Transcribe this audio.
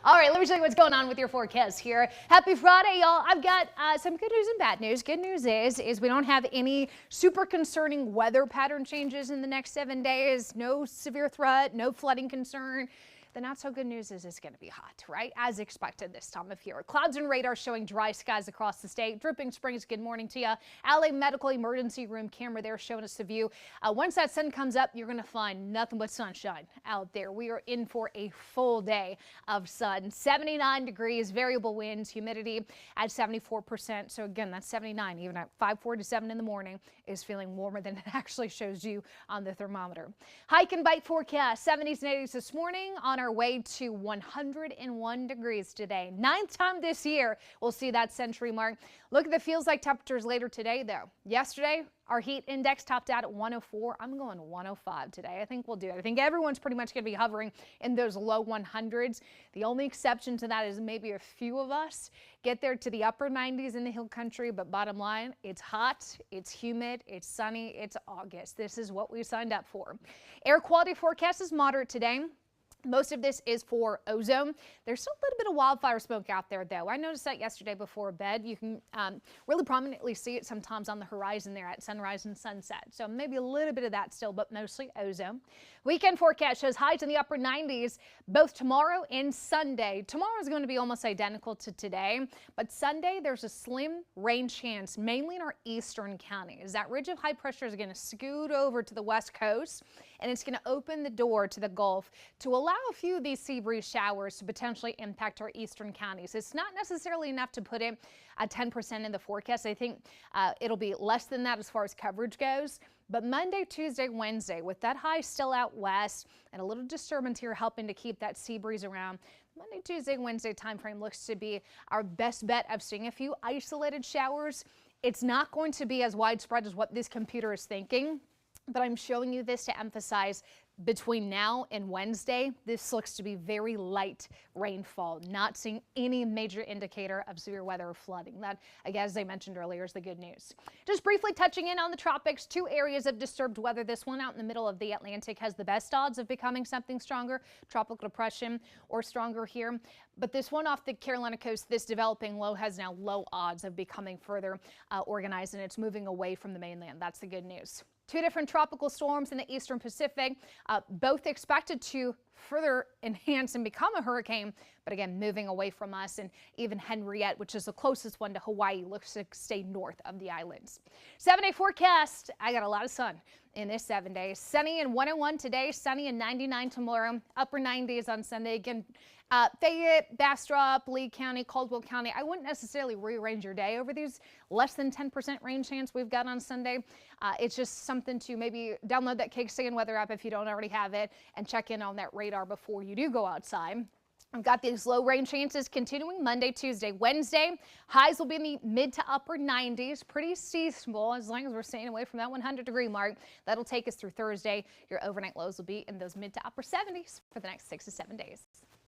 All right, let me show you what's going on with your forecast here. Happy Friday, y'all. I've got some good news and bad news. Good news is we don't have any super concerning weather pattern changes in the next 7 days. No severe threat, no flooding concern. The not so good news is it's going to be hot, right? As expected this time of year. Clouds and radar showing dry skies across the state. Dripping Springs, good morning to you. LA Medical Emergency Room camera there showing us the view. Once that sun comes up, you're going to find nothing but sunshine out there. We are in for a full day of sun. 79 degrees, variable winds, humidity at 74%. So again, that's 79, even at 5:47 in the morning, is feeling warmer than it actually shows you on the thermometer. Hike and bite forecast, 70s and 80s this morning, on our way to 101 degrees today. 9th time this year we'll see that century mark. Look at the feels like temperatures later today though. Yesterday our heat index topped out at 104. I'm going 105 today. I think we'll do it. I think everyone's pretty much going to be hovering in those low 100s. The only exception to that is maybe a few of us get there to the upper 90s in the hill country, but bottom line, it's hot, it's humid, it's sunny, it's August. This is what we signed up for. Air quality forecast is moderate today. Most of this is for ozone. There's still a little bit of wildfire smoke out there, though. I noticed that yesterday before bed. You can really prominently see it sometimes on the horizon there at sunrise and sunset. So maybe a little bit of that still, but mostly ozone. Weekend forecast shows highs in the upper 90s both tomorrow and Sunday. Tomorrow is going to be almost identical to today, but Sunday there's a slim rain chance, mainly in our eastern counties. That ridge of high pressure is going to scoot over to the west coast, and it's going to open the door to the Gulf to allow a few of these sea breeze showers to potentially impact our eastern counties. It's not necessarily enough to put in a 10% in the forecast. I think it'll be less than that as far as coverage goes. But Monday, Tuesday, Wednesday, with that high still out west and a little disturbance here helping to keep that sea breeze around, Monday, Tuesday, Wednesday timeframe looks to be our best bet of seeing a few isolated showers. It's not going to be as widespread as what this computer is thinking, but I'm showing you this to emphasize between now and Wednesday, this looks to be very light rainfall, not seeing any major indicator of severe weather or flooding. That, again, as I mentioned earlier, is the good news. Just briefly touching in on the tropics, 2 areas of disturbed weather. This one out in the middle of the Atlantic has the best odds of becoming something stronger, tropical depression or stronger here. But this one off the Carolina coast, this developing low, has now low odds of becoming further organized, and it's moving away from the mainland. That's the good news. 2 different tropical storms in the eastern Pacific, both expected to further enhance and become a hurricane, but again, moving away from us. And even Henriette, which is the closest one to Hawaii, looks to stay north of the islands. 7-day forecast. I got a lot of sun in this 7 days. Sunny and 101 today, sunny and 99 tomorrow, upper 90s on Sunday. Again, Fayette, Bastrop, Lee County, Caldwell County. I wouldn't necessarily rearrange your day over these less than 10% rain chance we've got on Sunday. It's just something to maybe download that KXAN weather app if you don't already have it and check in on that radar before you do go outside. I've got these low rain chances continuing Monday, Tuesday, Wednesday. Highs will be in the mid to upper 90s. Pretty seasonable as long as we're staying away from that 100-degree mark. That'll take us through Thursday. Your overnight lows will be in those mid to upper 70s for the next 6 to 7 days.